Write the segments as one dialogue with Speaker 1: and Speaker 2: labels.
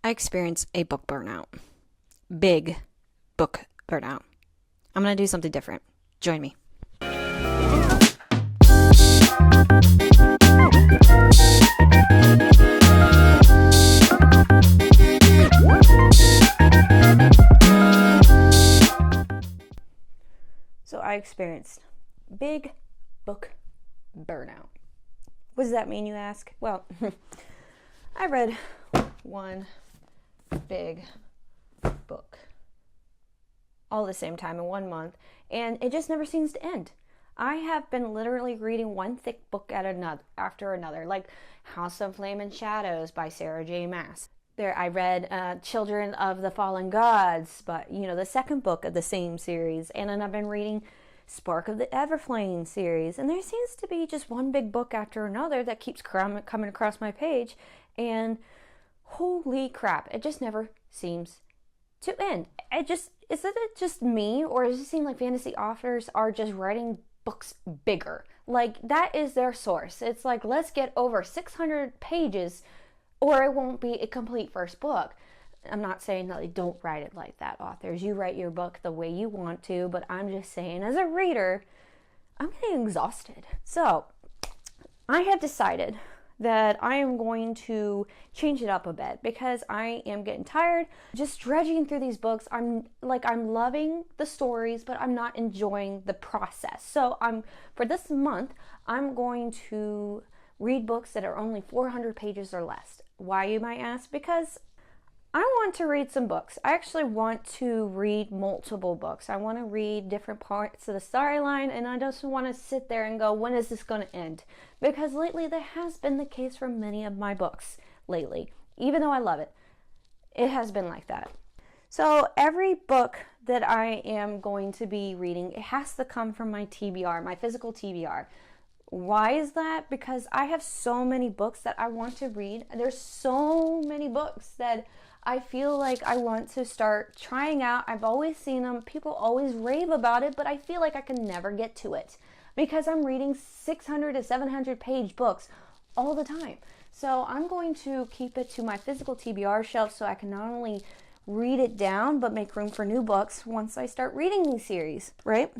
Speaker 1: I experienced a book burnout. Big book burnout. I'm going to do something different. Join me. So I experienced big book burnout. What does that mean, you ask? Well, I read one big book all at the same time in 1 month, and it just never seems to end. I have been literally reading one thick book after another, like House of Flame and Shadows by Sarah J. Maas. I read Children of the Fallen Gods, but the second book of the same series, and then I've been reading Spark of the Everflame series, and there seems to be just one big book after another that keeps coming across my page, and holy crap, it just never seems to end. Is it just me, or does it seem like fantasy authors are just writing books bigger? Like, that is their source. It's like, let's get over 600 pages or it won't be a complete first book. I'm not saying that they don't write it like that, authors. You write your book the way you want to, but I'm just saying, as a reader, I'm getting exhausted. So, I have decided that I am going to change it up a bit because I am getting tired just dredging through these books. I'm loving the stories, but I'm not enjoying the process. So for this month, I'm going to read books that are only 400 pages or less. Why, you might ask? Because I want to read some books. I actually want to read multiple books. I want to read different parts of the storyline, and I just want to sit there and go, when is this going to end? Because lately, that has been the case for many of my books lately. Even though I love it, it has been like that. So every book that I am going to be reading, it has to come from my TBR, my physical TBR. Why is that? Because I have so many books that I want to read. There's so many books that I feel like I want to start trying out. I've always seen them. People always rave about it, but I feel like I can never get to it because I'm reading 600 to 700 page books all the time. So I'm going to keep it to my physical TBR shelf so I can not only read it down, but make room for new books once I start reading these series, right?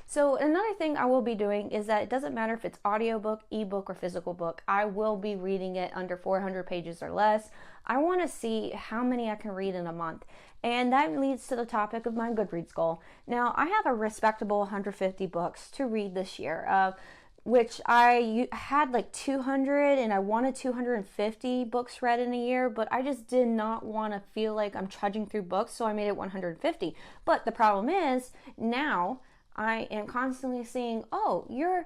Speaker 1: So another thing I will be doing is that it doesn't matter if it's audiobook, ebook, or physical book. I will be reading it under 400 pages or less. I want to see how many I can read in a month. And that leads to the topic of my Goodreads goal. Now, I have a respectable 150 books to read this year, which I had like 200 and I wanted 250 books read in a year, but I just did not want to feel like I'm trudging through books, so I made it 150. But the problem is, now I am constantly seeing, oh, you're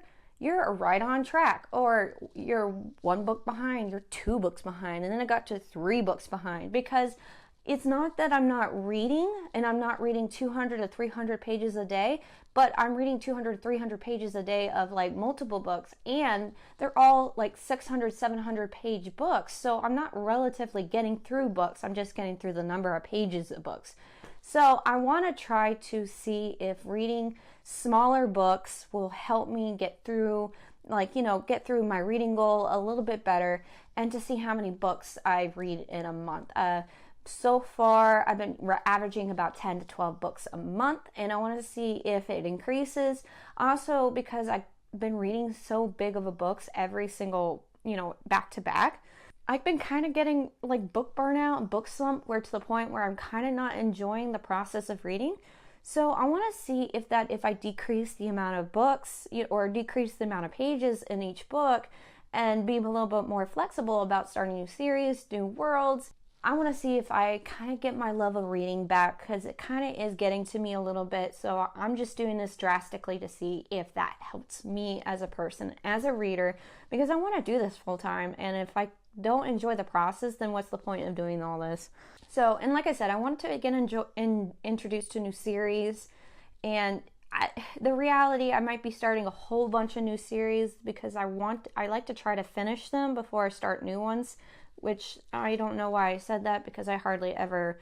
Speaker 1: right on track, or you're one book behind, you're 2 books behind, and then I got to 3 books behind, because it's not that I'm not reading, and I'm not reading 200 to 300 pages a day, but I'm reading 200 to 300 pages a day of like multiple books, and they're all like 600, 700 page books, so I'm not relatively getting through books, I'm just getting through the number of pages of books. So I want to try to see if reading smaller books will help me get through my reading goal a little bit better, and to see how many books I read in a month. So far, I've been averaging about 10 to 12 books a month, and I want to see if it increases. Also, because I've been reading so big of a books every single, back to back, I've been kind of getting like book burnout and book slump, where to the point where I'm kind of not enjoying the process of reading. So I want to see if I decrease the amount of books or decrease the amount of pages in each book and be a little bit more flexible about starting new series, new worlds. I want to see if I kind of get my love of reading back, because it kind of is getting to me a little bit. So I'm just doing this drastically to see if that helps me as a person, as a reader, because I want to do this full time. And if I don't enjoy the process, then what's the point of doing all this? So, and like I said, I want to get introduced to new series, and the reality, I might be starting a whole bunch of new series because I like to try to finish them before I start new ones, which I don't know why I said that, because I hardly ever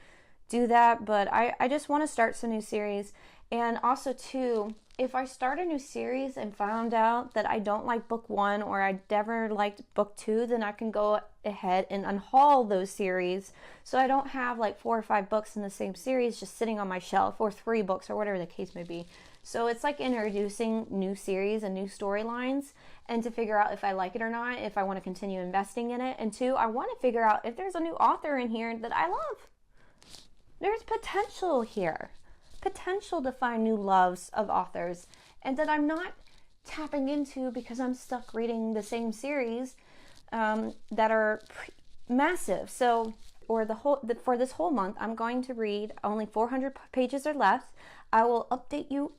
Speaker 1: do that, but I just want to start some new series. And also too, if I start a new series and found out that I don't like book 1 or I never liked book 2, then I can go ahead and unhaul those series, so I don't have like 4 or 5 books in the same series just sitting on my shelf, or 3 books, or whatever the case may be. So it's like introducing new series and new storylines, and to figure out if I like it or not, if I want to continue investing in it. And 2, I want to figure out if there's a new author in here that I love. There's potential here. Potential to find new loves of authors, and that I'm not tapping into because I'm stuck reading the same series that are massive. So, or for this whole month, I'm going to read only 400 pages or less. I will update you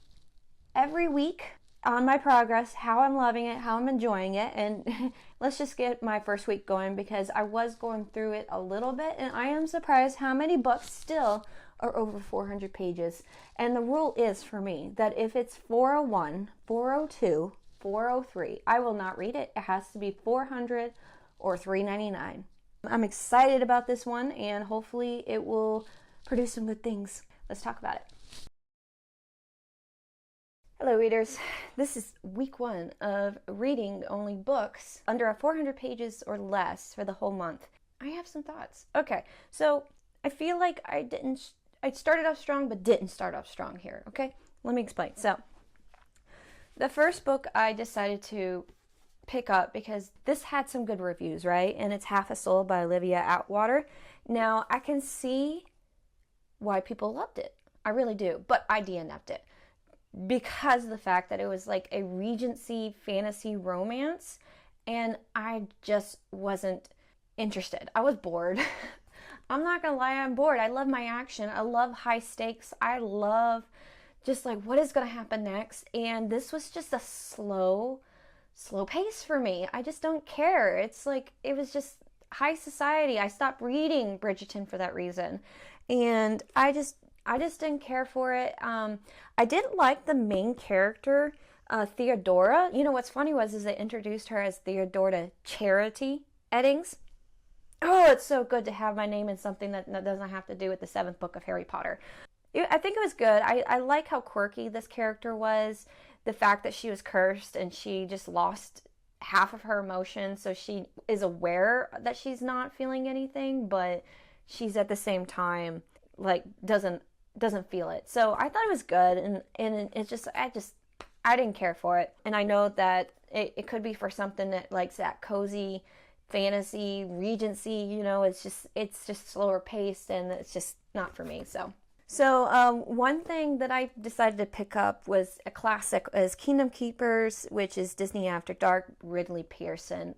Speaker 1: every week on my progress, how I'm loving it, how I'm enjoying it, and let's just get my first week going, because I was going through it a little bit, and I am surprised how many books still are over 400 pages. And the rule is for me that if it's 401, 402, 403, I will not read it. It has to be 400 or $3.99. I'm excited about this one, and hopefully it will produce some good things. Let's talk about it. Hello readers, this is week 1 of reading only books under 400 pages or less for the whole month. I have some thoughts. Okay, so I feel like I started off strong but didn't start off strong here, okay? Let me explain. So, the first book I decided to pick up because this had some good reviews, right? And it's Half a Soul by Olivia Atwater. Now, I can see why people loved it. I really do, but I DNF'd it because of the fact that it was like a Regency fantasy romance, and I just wasn't interested. I was bored. I'm not gonna lie, I'm bored. I love my action. I love high stakes. I love just like what is gonna happen next. And this was just a slow pace for me. I just don't care. It's like, it was just high society. I stopped reading Bridgerton for that reason. And I just didn't care for it. I didn't like the main character, Theodora. You know, what's funny is they introduced her as Theodora Charity Eddings. Oh, it's so good to have my name in something that doesn't have to do with the 7th book of Harry Potter. I think it was good. I like how quirky this character was. The fact that she was cursed and she just lost half of her emotions. So she is aware that she's not feeling anything, but she's at the same time, like, doesn't feel it. So I thought it was good. And it's just, I didn't care for it. And I know that it could be for something that likes that cozy fantasy, Regency, you know, it's just slower paced, and it's just not for me. So one thing that I decided to pick up was a classic, is Kingdom Keepers, which is Disney After Dark, Ridley Pearson.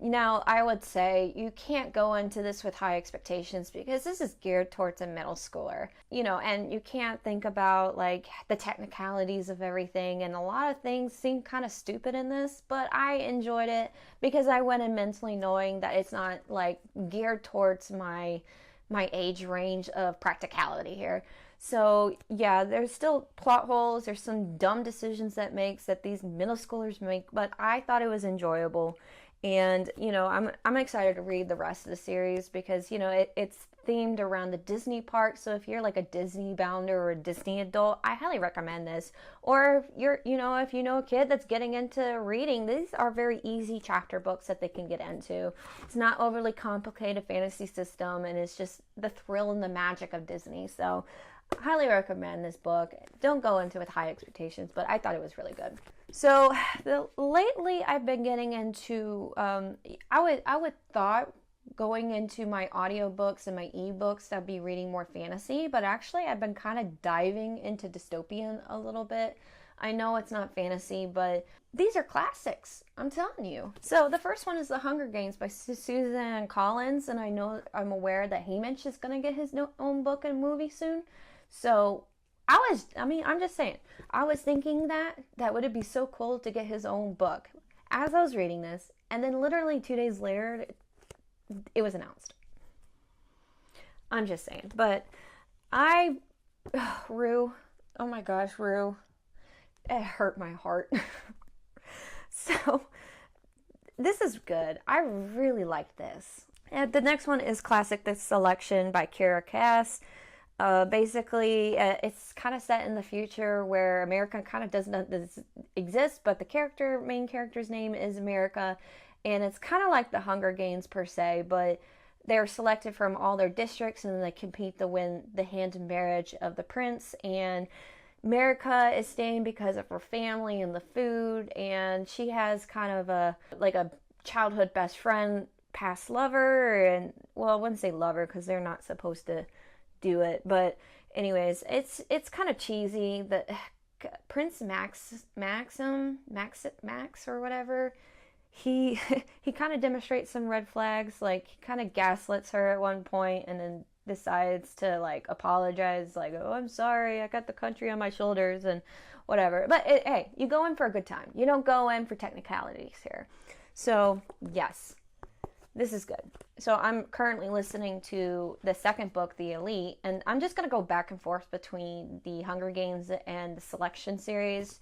Speaker 1: Now, I would say you can't go into this with high expectations because this is geared towards a middle schooler, you know, and you can't think about like the technicalities of everything, and a lot of things seem kind of stupid in this, but I enjoyed it because I went in mentally knowing that it's not like geared towards my age range of practicality here. So yeah, there's still plot holes, there's some dumb decisions that these middle schoolers make, but I thought it was enjoyable. And, you know, I'm excited to read the rest of the series because, you know, it's themed around the Disney park. So if you're like a Disney bounder or a Disney adult, I highly recommend this. Or if if you know a kid that's getting into reading, these are very easy chapter books that they can get into. It's not overly complicated fantasy system, and it's just the thrill and the magic of Disney. So I highly recommend this book. Don't go into it with high expectations, but I thought it was really good. So lately I've been getting into, I would thought going into my audiobooks and my ebooks I'd be reading more fantasy, but actually I've been kind of diving into dystopian a little bit. I know it's not fantasy, but these are classics, I'm telling you. So the first one is The Hunger Games by Suzanne Collins, and I'm aware that Haymitch is going to get his own book and movie soon. So I'm just saying, I was thinking that would it be so cool to get his own book as I was reading this, and then literally 2 days later, it was announced. I'm just saying, but Rue, oh my gosh, Rue, it hurt my heart. So, this is good. I really like this. And the next one is Classic The Selection by Kara Cass. Basically, it's kind of set in the future where America kind of doesn't exist, but the main character's name is America, and it's kind of like the Hunger Games per se, but they're selected from all their districts and they compete to win the hand in marriage of the prince. And America is staying because of her family and the food, and she has kind of a childhood best friend, past lover, and well, I wouldn't say lover because they're not supposed to do it, but anyways, it's kind of cheesy. The Prince Max or whatever, he he kind of demonstrates some red flags. Like, he kind of gaslights her at one point and then decides to like apologize, like, oh, I'm sorry, I got the country on my shoulders and whatever. But hey, you go in for a good time, you don't go in for technicalities here. So yes, this is good. So I'm currently listening to the second book, The Elite, and I'm just going to go back and forth between the Hunger Games and the Selection series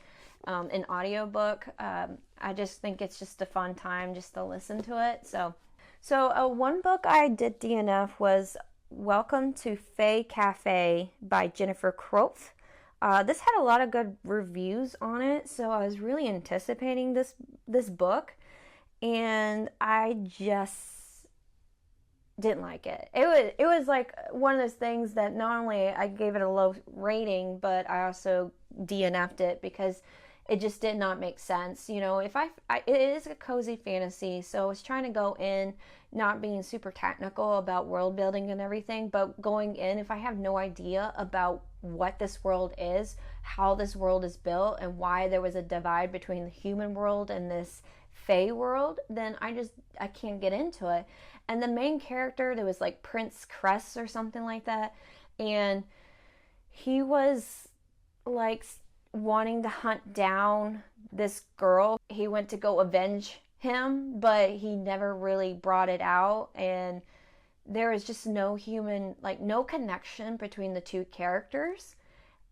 Speaker 1: in audiobook. I just think it's just a fun time just to listen to it. So one book I did DNF was Welcome to Fae Cafe by Jennifer Croft. This had a lot of good reviews on it, so I was really anticipating this book, and I just didn't like it. It was like one of those things that not only I gave it a low rating, but I also DNF'd it because it just did not make sense. You know, it is a cozy fantasy, so I was trying to go in not being super technical about world building and everything, but going in, if I have no idea about what this world is, how this world is built, and why there was a divide between the human world and this Fae world, then I can't get into it. And the main character, there was like Prince Cress or something like that, and he was like wanting to hunt down this girl. He went to go avenge him, but he never really brought it out, and there was just no connection between the two characters.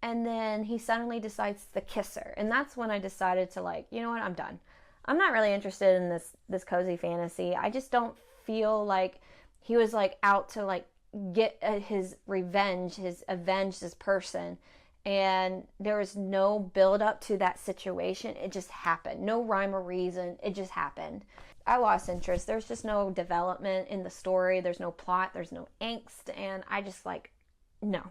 Speaker 1: And then he suddenly decides to kiss her, and that's when I decided to, like, you know what, I'm done. I'm not really interested in this cozy fantasy. I just don't feel like he was like out to like get his revenge, avenge this person, and there was no build up to that situation. It just happened. No rhyme or reason. It just happened. I lost interest. There's just no development in the story. There's no plot. There's no angst, and I just no.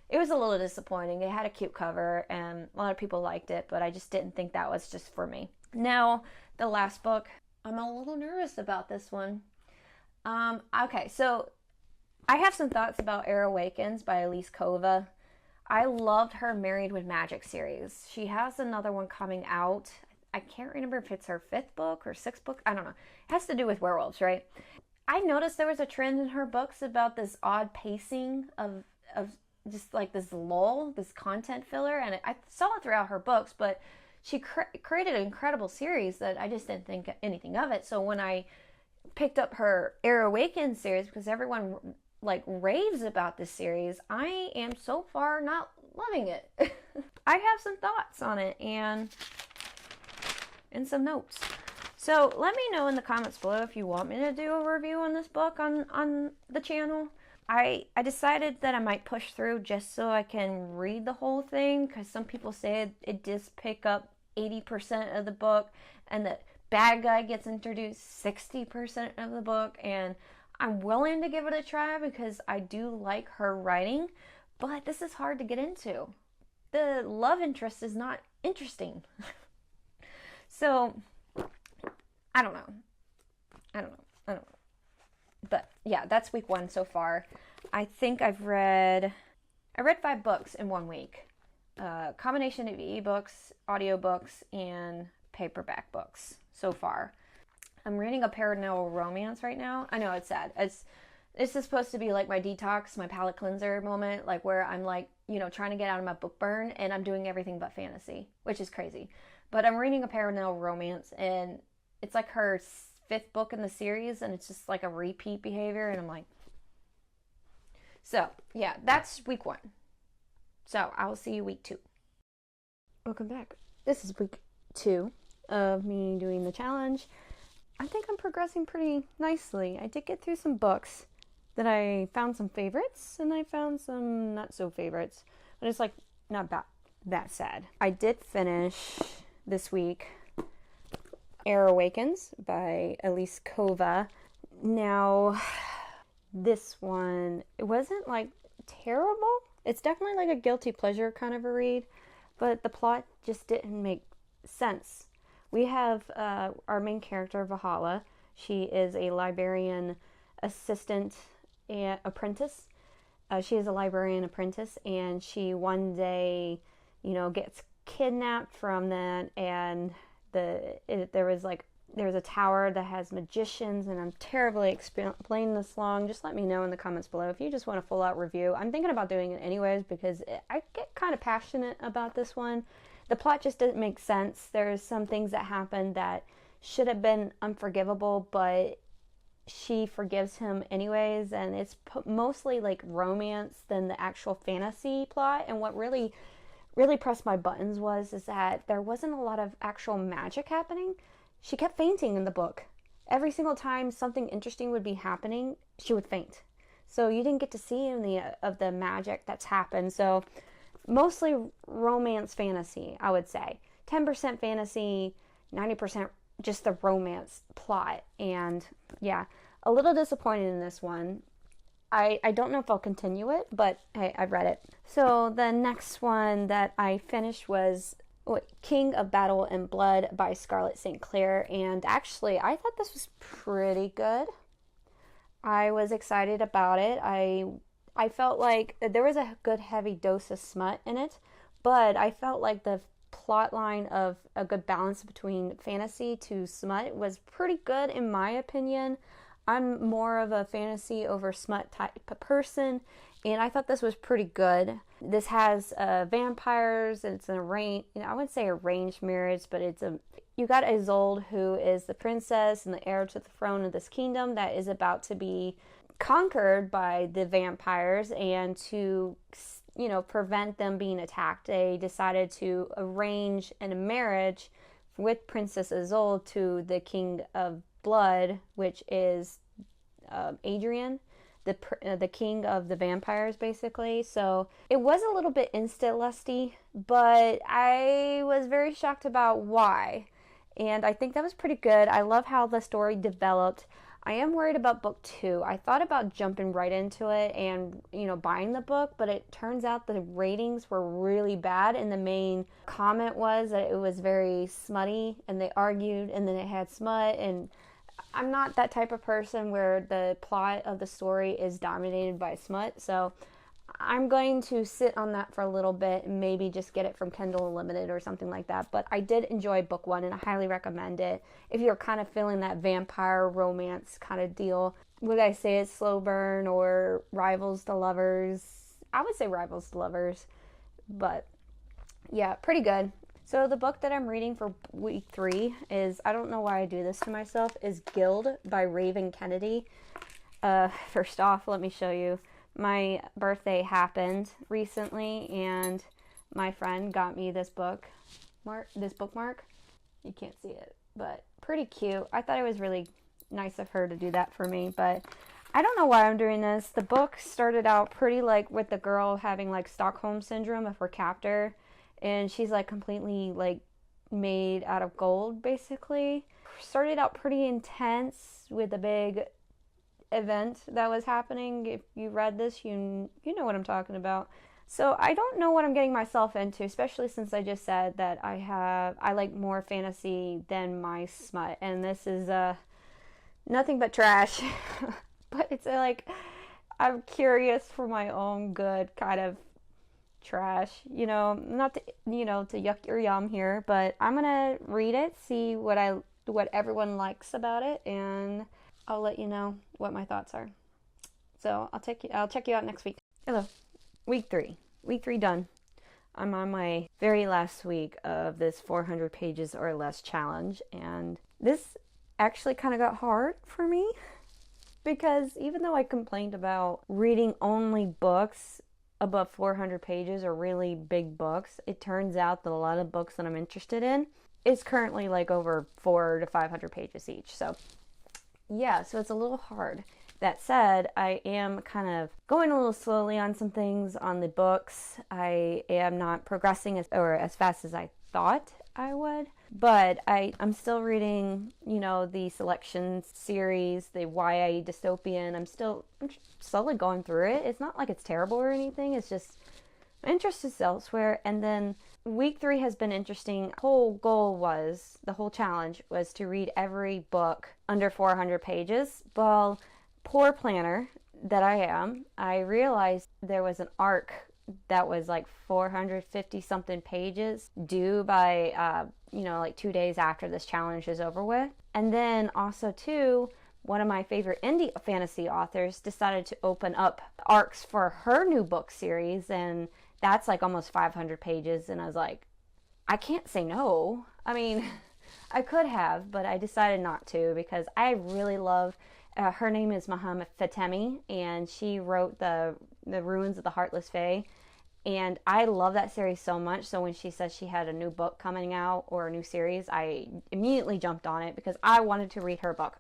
Speaker 1: It was a little disappointing. It had a cute cover, and a lot of people liked it, but I just didn't think that was just for me. Now, the last book, I'm a little nervous about this one. Okay, so I have some thoughts about Air Awakens by Elise Kova. I loved her Married with Magic series. She has another one coming out. I can't remember if it's her 5th book or 6th book. I don't know. It has to do with werewolves, right? I noticed there was a trend in her books about this odd pacing of just like this lull, this content filler, and I saw it throughout her books, but she created an incredible series that I just didn't think anything of it. So when I picked up her Air Awakens series, because everyone like raves about this series, I am so far not loving it. I have some thoughts on it and some notes. So let me know in the comments below if you want me to do a review on this book on the channel. I decided that I might push through just so I can read the whole thing, because some people say it just pick up 80% of the book and the bad guy gets introduced 60% of the book, and I'm willing to give it a try because I do like her writing, but this is hard to get into. The love interest is not interesting. So I don't know. But yeah, that's week 1 so far. I think I read 5 books in 1 week. Combination of ebooks, audiobooks, and paperback books so far. I'm reading a paranormal romance right now. I know, it's sad. This is supposed to be like my detox, my palate cleanser moment, like where I'm like, you know, trying to get out of my book burn, and I'm doing everything but fantasy, which is crazy. But I'm reading a paranormal romance, and it's like her 5th book in the series, and it's just like a repeat behavior, and I'm like, so yeah, that's week 1. So I will see you week 2. Welcome back. This is week 2 of me doing the challenge. I think I'm progressing pretty nicely. I did get through some books. that I found some favorites and I found some not so favorites, but it's like not that sad. I did finish this week Air Awakens by Elise Kova. Now, this one, it wasn't like terrible. It's definitely like a guilty pleasure kind of a read, but the plot just didn't make sense. We have our main character, Valhalla. She is a librarian assistant and apprentice. She is a librarian apprentice, and she one day, gets kidnapped from that, and there was a tower that has magicians, and I'm terribly explaining this long. Just let me know in the comments below if you just want a full out review. I'm thinking about doing it anyways because I get kind of passionate about this one. The plot just didn't make sense. There's some things that happened that should have been unforgivable, but she forgives him anyways, and it's mostly like romance than the actual fantasy plot. And what really pressed my buttons is that there wasn't a lot of actual magic happening. She kept fainting in the book. Every single time something interesting would be happening, she would faint. So you didn't get to see any of the magic that's happened. So mostly romance fantasy, I would say. 10% fantasy, 90% just the romance plot. And yeah, a little disappointed in this one. I don't know if I'll continue it, but hey, I've read it. So the next one that I finished was King of Battle and Blood by Scarlett St. Clair, and actually I thought this was pretty good. I was excited about it. I felt like there was a good heavy dose of smut in it, but I felt like the plot line of a good balance between fantasy to smut was pretty good in my opinion. I'm more of a fantasy over smut type of person, and I thought this was pretty good. This has vampires, and it's an arranged, I wouldn't say arranged marriage, but you got Isolde, who is the princess and the heir to the throne of this kingdom that is about to be conquered by the vampires, and to, prevent them being attacked, they decided to arrange a marriage with Princess Isolde to the King of Blood, which is Adrian, the king of the vampires, basically. So it was a little bit insta lusty, but I was very shocked about why, and I think that was pretty good. I love how the story developed. I am worried about book 2. I thought about jumping right into it and buying the book, but it turns out the ratings were really bad, and the main comment was that it was very smutty, and they argued, and then it had smut, and I'm not that type of person where the plot of the story is dominated by smut, so I'm going to sit on that for a little bit and maybe just get it from Kindle Unlimited or something like that. But I did enjoy book 1, and I highly recommend it if you're kind of feeling that vampire romance kind of deal. Would I say it's slow burn or rivals to lovers? I would say rivals to lovers, but yeah, pretty good. So the book that I'm reading for week 3 is, I don't know why I do this to myself, is Gild by Raven Kennedy. First off, let me show you. My birthday happened recently, and my friend got me this bookmark. You can't see it, but pretty cute. I thought it was really nice of her to do that for me, but I don't know why I'm doing this. The book started out pretty like with the girl having like Stockholm syndrome of her captor, and she's like completely like made out of gold, basically. Started out pretty intense with a big event that was happening. If you read this, you know what I'm talking about. So I don't know what I'm getting myself into, especially since I just said that I like more fantasy than my smut, and this is nothing but trash. But it's like, I'm curious for my own good kind of trash, not to to yuck your yum here, but I'm gonna read it, see what everyone likes about it, and I'll let you know what my thoughts are. So I'll check you out next week. Hello. Week 3 done. I'm on my very last week of this 400 pages or less challenge, and this actually kind of got hard for me, because even though I complained about reading only books above 400 pages or really big books, it turns out that a lot of books that I'm interested in is currently like over 400 to 500 pages each. So yeah, so it's a little hard. That said, I am kind of going a little slowly on some things on the books. I am not progressing as fast as I thought I would, but I'm still reading, the selection series, the YA dystopian. I'm slowly going through it. It's not like it's terrible or anything. It's just my interest is elsewhere. And then week 3 has been interesting. The whole challenge was to read every book under 400 pages. Well, poor planner that I am, I realized there was an arc that was like 450 something pages due by, like 2 days after this challenge is over with. And then also too, one of my favorite indie fantasy authors decided to open up arcs for her new book series, and that's like almost 500 pages. And I was like, I can't say no. I mean, I could have, but I decided not to because I really love, her name is Muhammad Fatemi, and she wrote the Ruins of the Heartless Fae. And I love that series so much. So when she said she had a new book coming out or a new series, I immediately jumped on it because I wanted to read her book.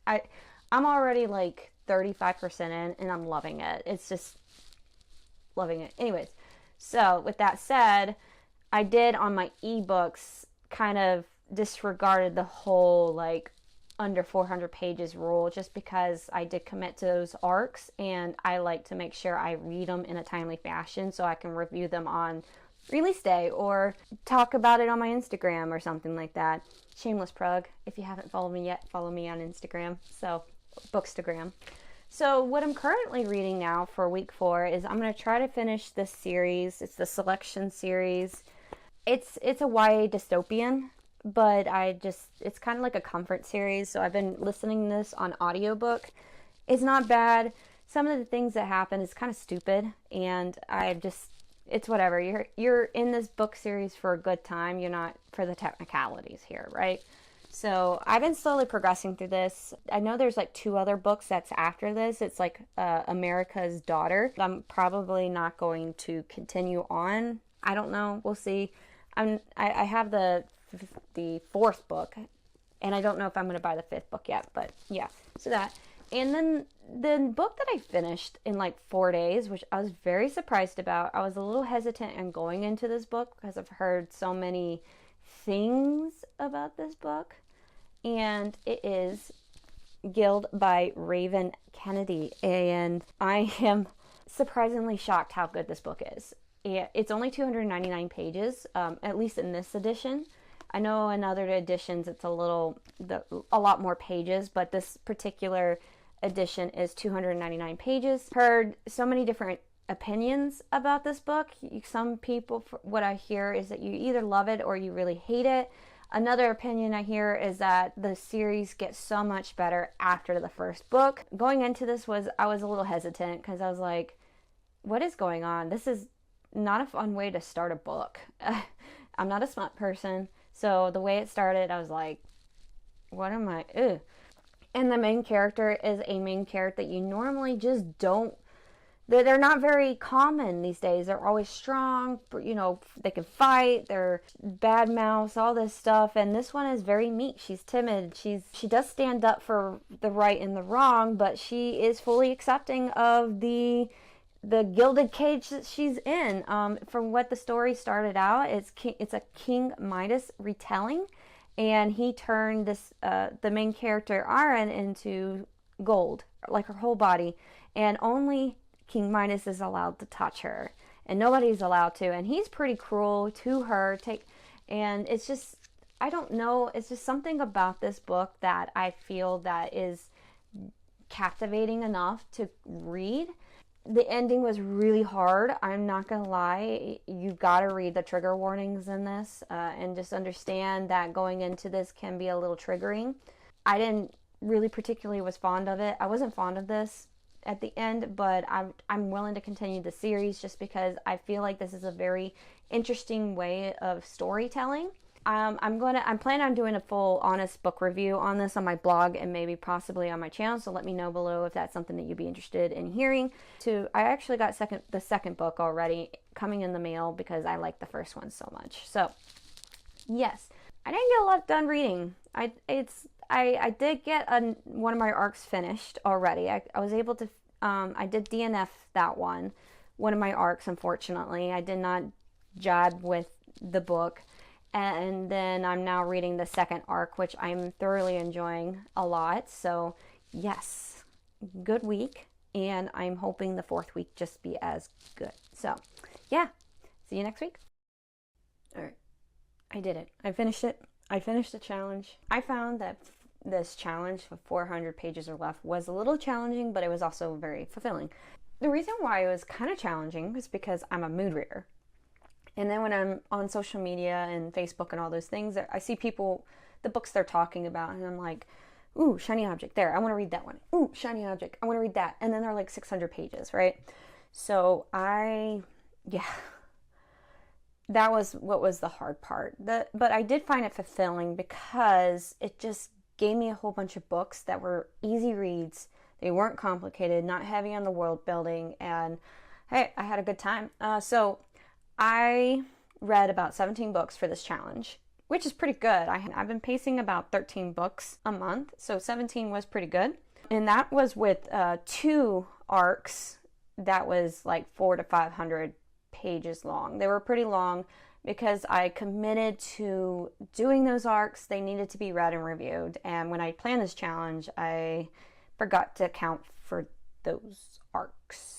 Speaker 1: I'm already like 35% in and I'm loving it. It's just loving it. Anyways, so with that said, I did on my ebooks kind of disregarded the whole like under 400 pages rule just because I did commit to those arcs, and I like to make sure I read them in a timely fashion so I can review them on release day or talk about it on my Instagram or something like that. Shameless plug. If you haven't followed me yet, follow me on Instagram. So, Bookstagram. So what I'm currently reading now for week 4 is I'm going to try to finish this series. It's the selection series. It's a YA dystopian, but it's kind of like a comfort series. So I've been listening to this on audiobook. It's not bad. Some of the things that happen is kind of stupid, and it's whatever. You're in this book series for a good time. You're not for the technicalities here, right? So I've been slowly progressing through this. I know there's like 2 other books that's after this. It's like America's Daughter. I'm probably not going to continue on. I don't know. We'll see. I have the 4th book, and I don't know if I'm going to buy the 5th book yet, but yeah, so that. And then the book that I finished in like 4 days, which I was very surprised about. I was a little hesitant in going into this book because I've heard so many things about this book, and it is Gild by Raven Kennedy, and I am surprisingly shocked how good this book is. It's only 299 pages, at least in this edition. I know in other editions it's a lot more pages, but this particular edition is 299 pages. Heard so many different opinions about this book. Some people, what I hear is that you either love it or you really hate it. Another opinion I hear is that the series gets so much better after the first book. Going into this I was a little hesitant because I was like, what is going on? This is not a fun way to start a book. I'm not a smart person, so the way it started, I was like, what am I? Ugh. And the main character is a main character that you normally just don't. They're not very common these days. They're always strong, they can fight, they're bad mouths, all this stuff. And this one is very meek. She's timid. She does stand up for the right and the wrong, but she is fully accepting of the gilded cage that she's in. From what the story started out, it's a King Midas retelling, and he turned the main character Aaron into gold, like her whole body, and only King Midas is allowed to touch her, and nobody's allowed to, and he's pretty cruel to her. And it's just, I don't know, it's just something about this book that I feel that is captivating enough to read. The ending was really hard. I'm not gonna lie. You've got to read the trigger warnings in this, and just understand that going into this can be a little triggering. I didn't really particularly was fond of it. I wasn't fond of this at the end, but I'm willing to continue the series just because I feel like this is a very interesting way of storytelling. I'm planning on doing a full honest book review on this on my blog and maybe possibly on my channel, so let me know below if that's something that you'd be interested in hearing. I actually got the second book already coming in the mail because I like the first one so much. So yes, I didn't get a lot done reading. I did get one of my arcs finished already. I was able to, I did DNF that one of my arcs, unfortunately. I did not jibe with the book. And then I'm now reading the second arc, which I'm thoroughly enjoying a lot. So, yes, good week. And I'm hoping the fourth week just be as good. So, yeah, see you next week. All right, I did it. I finished it. I finished the challenge. I found that this challenge of 400 pages or less was a little challenging, but it was also very fulfilling. The reason why it was kind of challenging is because I'm a mood reader. And then when I'm on social media and Facebook and all those things, I see people, the books they're talking about, and I'm like, ooh, shiny object, there, I want to read that one. Ooh, shiny object, I want to read that. And then they're like 600 pages, right? So that was what was the hard part. But I did find it fulfilling because it just gave me a whole bunch of books that were easy reads. They weren't complicated, not heavy on the world building, and hey, I had a good time. So I read about 17 books for this challenge, which is pretty good. I've been pacing about 13 books a month, so 17 was pretty good. And that was with 2 arcs that was like 400 to 500 pages long. They were pretty long because I committed to doing those arcs. They needed to be read and reviewed. And when I planned this challenge, I forgot to account for those arcs.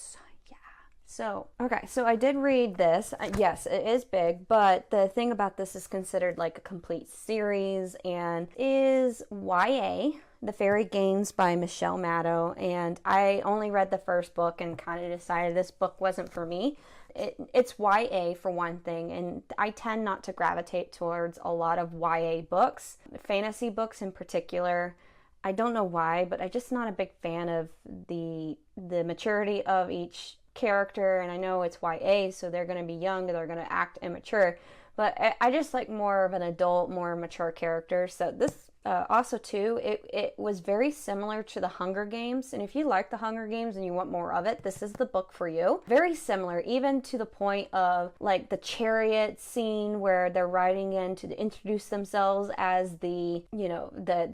Speaker 1: So, okay, so I did read this. Yes, it is big, but the thing about this is considered like a complete series and is YA, The Fairie Games by Michelle Maddow, and I only read the first book and kind of decided this book wasn't for me. It's YA for one thing, and I tend not to gravitate towards a lot of YA books, fantasy books in particular. I don't know why, but I'm just not a big fan of the maturity of each character, and I know it's YA, so they're going to be young, they're going to act immature, but I just like more of an adult, more mature character. So this also too, it was very similar to the Hunger Games, and if you like the Hunger Games and you want more of it, this is the book for you. Very similar, even to the point of like the chariot scene where they're riding in to introduce themselves as the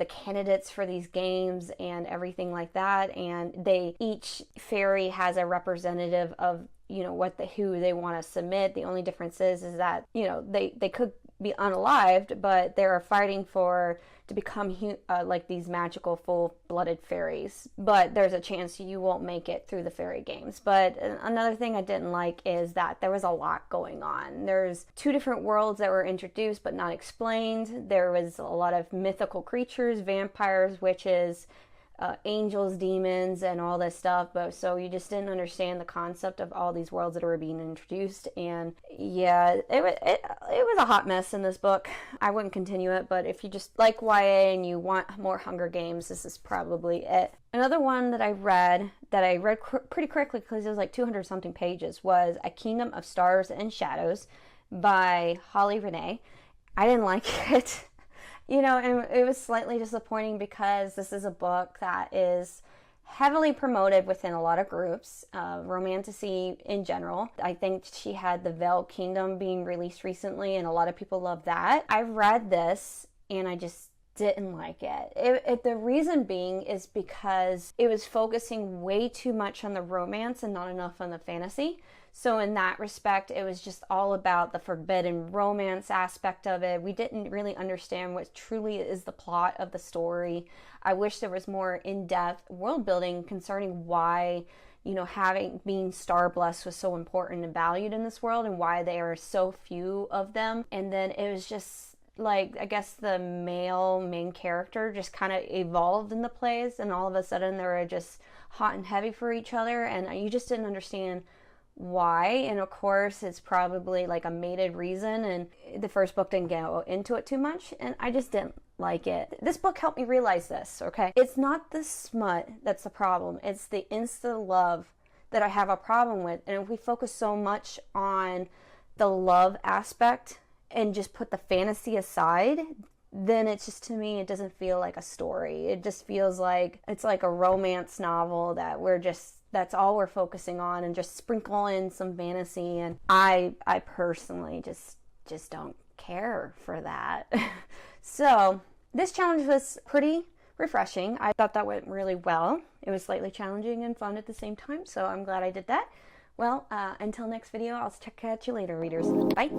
Speaker 1: candidates for these games and everything like that, and each fairy has a representative of who they want to submit. The only difference is that they could be unalived, but they're fighting to become like these magical full-blooded fairies. But there's a chance you won't make it through the Fairy Games. But another thing I didn't like is that there was a lot going on. There's 2 different worlds that were introduced but not explained. There was a lot of mythical creatures, vampires, witches, angels, demons, and all this stuff, but so you just didn't understand the concept of all these worlds that were being introduced. And yeah, it was a hot mess in this book. I wouldn't continue it, but if you just like YA and you want more Hunger Games, this is probably it. Another one that I read pretty quickly because it was like 200 something pages was A Kingdom of Stars and Shadows by Holly Renee. I didn't like it. And it was slightly disappointing because this is a book that is heavily promoted within a lot of groups, romantasy in general. I think she had The Veiled Kingdom being released recently, and a lot of people love that. I read this, and I just didn't like it. The reason being is because it was focusing way too much on the romance and not enough on the fantasy. So in that respect, it was just all about the forbidden romance aspect of it. We didn't really understand what truly is the plot of the story. I wish there was more in-depth world building concerning why, being star blessed was so important and valued in this world, and why there are so few of them. And then it was just like, I guess the male main character just kind of evolved in the plays, and all of a sudden they were just hot and heavy for each other, and you just didn't understand why. And of course it's probably like a mated reason, and the first book didn't go into it too much, and I just didn't like it. This book helped me realize this, okay? It's not the smut that's the problem, it's the insta love that I have a problem with. And if we focus so much on the love aspect and just put the fantasy aside, then it's just, to me, it doesn't feel like a story. It just feels like it's like a romance novel that that's all we're focusing on, and just sprinkle in some fantasy. And I personally just don't care for that. So this challenge was pretty refreshing. I thought that went really well. It was slightly challenging and fun at the same time, so I'm glad I did that. Well, until next video, I'll catch you later, readers. Bye!